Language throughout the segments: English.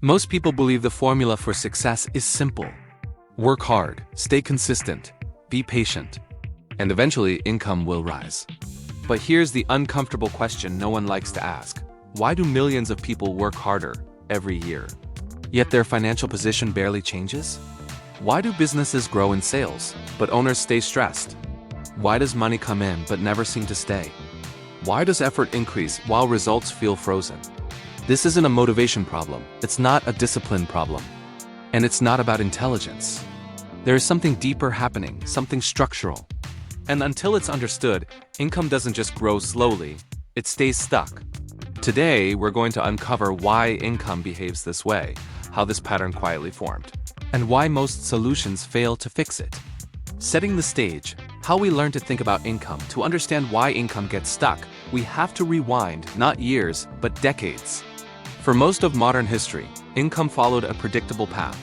Most people believe the formula for success is simple. Work hard, stay consistent, be patient, and eventually income will rise. But here's the uncomfortable question no one likes to ask. Why do millions of people work harder every year, yet their financial position barely changes? Why do businesses grow in sales, but owners stay stressed? Why does money come in but never seem to stay? Why does effort increase while results feel frozen? This isn't a motivation problem, it's not a discipline problem, and it's not about intelligence. There is something deeper happening, something structural. And until it's understood, income doesn't just grow slowly, it stays stuck. Today, we're going to uncover why income behaves this way, how this pattern quietly formed, and why most solutions fail to fix it. Setting the stage, how we learn to think about income. To understand why income gets stuck, we have to rewind, not years, but decades. For most of modern history, income followed a predictable path.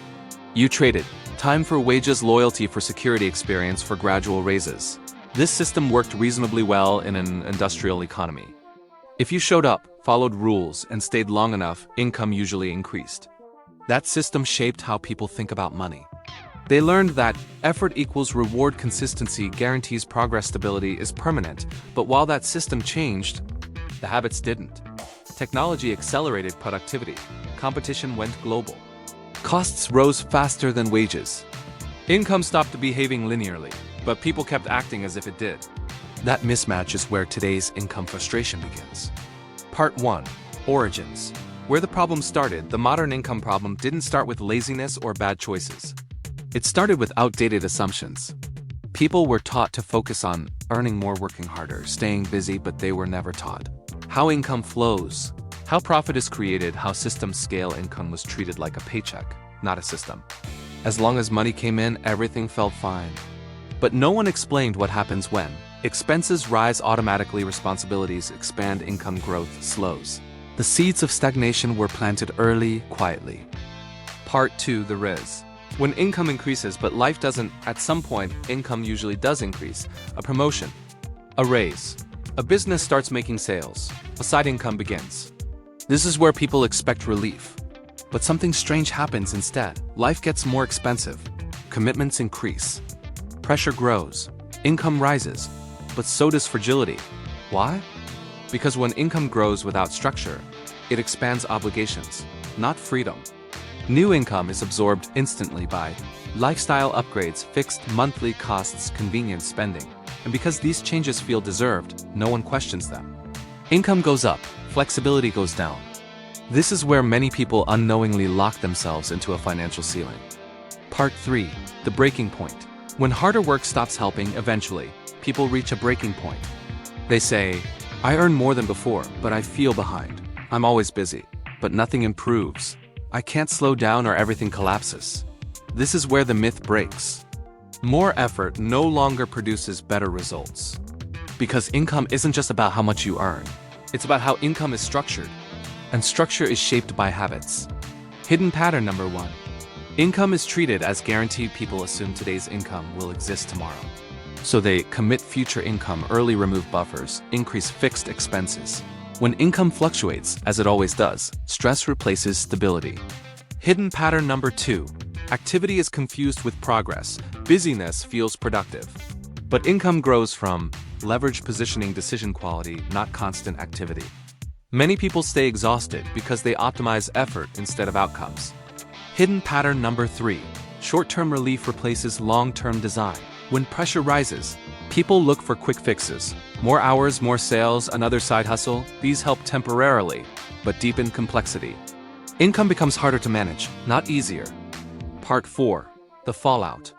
You traded time for wages, loyalty for security, experience for gradual raises. This system worked reasonably well in an industrial economy. If you showed up, followed rules, and stayed long enough, income usually increased. That system shaped how people think about money. They learned that effort equals reward, consistency guarantees progress, stability is permanent. But while that system changed, the habits didn't. Technology accelerated productivity. Competition went global. Costs rose faster than wages. Income stopped behaving linearly, but people kept acting as if it did. That mismatch is where today's income frustration begins. Part 1. Origins. Where the problem started, the modern income problem didn't start with laziness or bad choices. It started with outdated assumptions. People were taught to focus on earning more, working harder, staying busy, but they were never taught how income flows, how profit is created, how systems scale. Income was treated like a paycheck, not a system. As long as money came in, everything felt fine. But no one explained what happens when expenses rise automatically, responsibilities expand, income growth slows. The seeds of stagnation were planted early, quietly. Part 2. The rise. When income increases but life doesn't, at some point, income usually does increase. A promotion, a raise, a business starts making sales, a side income begins. This is where people expect relief. But something strange happens instead. Life gets more expensive, commitments increase, pressure grows, income rises, but so does fragility. Why? Because when income grows without structure, it expands obligations, not freedom. New income is absorbed instantly by lifestyle upgrades, fixed monthly costs, convenience spending. And because these changes feel deserved, no one questions them. Income goes up, flexibility goes down. This is where many people unknowingly lock themselves into a financial ceiling. Part 3. The breaking point. When harder work stops helping, eventually, people reach a breaking point. They say, I earn more than before, but I feel behind. I'm always busy, but nothing improves. I can't slow down or everything collapses. This is where the myth breaks. More effort no longer produces better results. Because income isn't just about how much you earn. It's about how income is structured. And structure is shaped by habits. Hidden pattern number 1. Income is treated as guaranteed. People assume today's income will exist tomorrow. So they commit future income early, remove buffers, increase fixed expenses. When income fluctuates, as it always does, stress replaces stability. Hidden pattern number 2. Activity is confused with progress. Busyness feels productive. But income grows from leverage, positioning, decision quality, not constant activity. Many people stay exhausted because they optimize effort instead of outcomes. Hidden pattern number 3. Short-term relief replaces long-term design. When pressure rises, people look for quick fixes. More hours, more sales, another side hustle. These help temporarily, but deepen complexity. Income becomes harder to manage, not easier. Part 4. The fallout.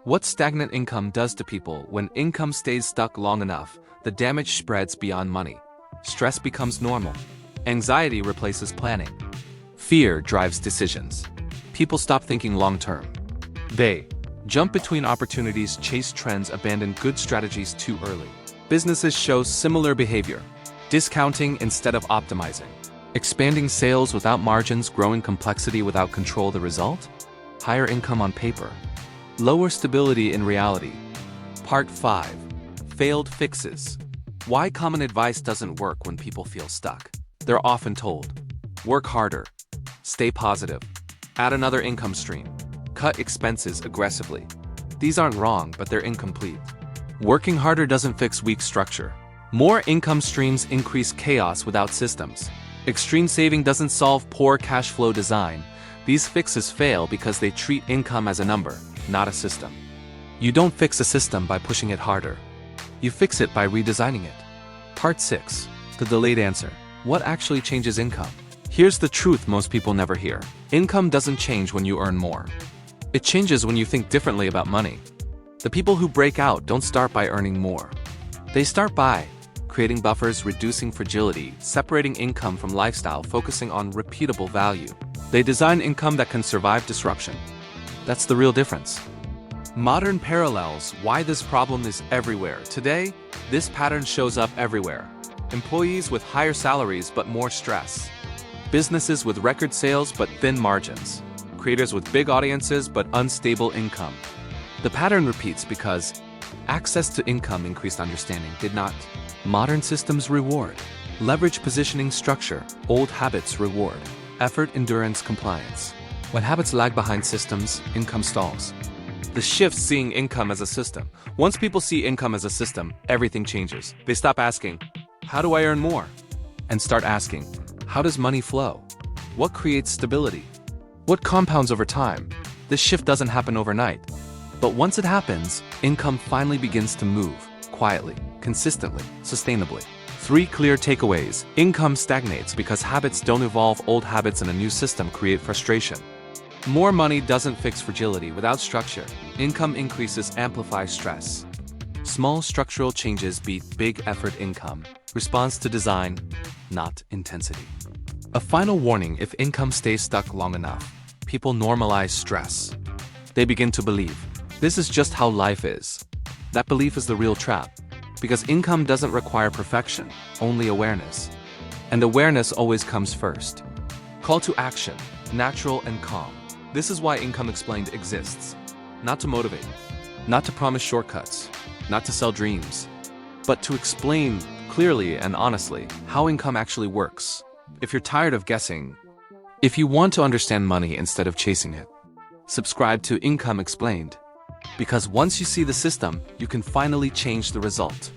What stagnant income does to people. When income stays stuck long enough, the damage spreads beyond money. Stress becomes normal. Anxiety replaces planning. Fear drives decisions. People stop thinking long-term. They jump between opportunities, chase trends, abandon good strategies too early. Businesses show similar behavior. Discounting instead of optimizing. Expanding sales without margins, growing complexity without control. The result? Higher income on paper. Lower stability in reality. Part 5. Failed fixes. Why common advice doesn't work when people feel stuck. They're often told, work harder, Stay positive. Add another income stream. Cut expenses aggressively. These aren't wrong, but they're incomplete. Working harder doesn't fix weak structure. More income streams increase chaos without systems. Extreme saving doesn't solve poor cash flow design. These fixes fail because they treat income as a number, not a system. You don't fix a system by pushing it harder. You fix it by redesigning it. Part 6. The delayed answer. What actually changes income? Here's the truth most people never hear. Income doesn't change when you earn more. It changes when you think differently about money. The people who break out don't start by earning more. They start by creating buffers, reducing fragility, separating income from lifestyle, focusing on repeatable value. They design income that can survive disruption. That's the real difference. Modern parallels why this problem is everywhere. Today, this pattern shows up everywhere. Employees with higher salaries but more stress. Businesses with record sales but thin margins. Creators with big audiences but unstable income. The pattern repeats because access to income increased understanding did not. Modern systems reward. Leverage positioning structure. Old habits reward. Effort, endurance, compliance. When habits lag behind systems, income stalls. The shift seeing income as a system. Once people see income as a system, everything changes. They stop asking, how do I earn more? And start asking, how does money flow? What creates stability? What compounds over time? This shift doesn't happen overnight. But once it happens, income finally begins to move, quietly, consistently, sustainably. 3 clear takeaways. Income stagnates because habits don't evolve. Old habits in a new system create frustration. More money doesn't fix fragility without structure. Income increases amplify stress. Small structural changes beat big effort income. Response to design, not intensity. A final warning: if income stays stuck long enough, people normalize stress. They begin to believe, this is just how life is. That belief is the real trap. Because income doesn't require perfection, only awareness. And awareness always comes first. Call to action, natural and calm. This is why Income Explained exists. Not to motivate, not to promise shortcuts, not to sell dreams, but to explain clearly and honestly how income actually works. If you're tired of guessing, if you want to understand money instead of chasing it, subscribe to Income Explained. Because once you see the system, you can finally change the result.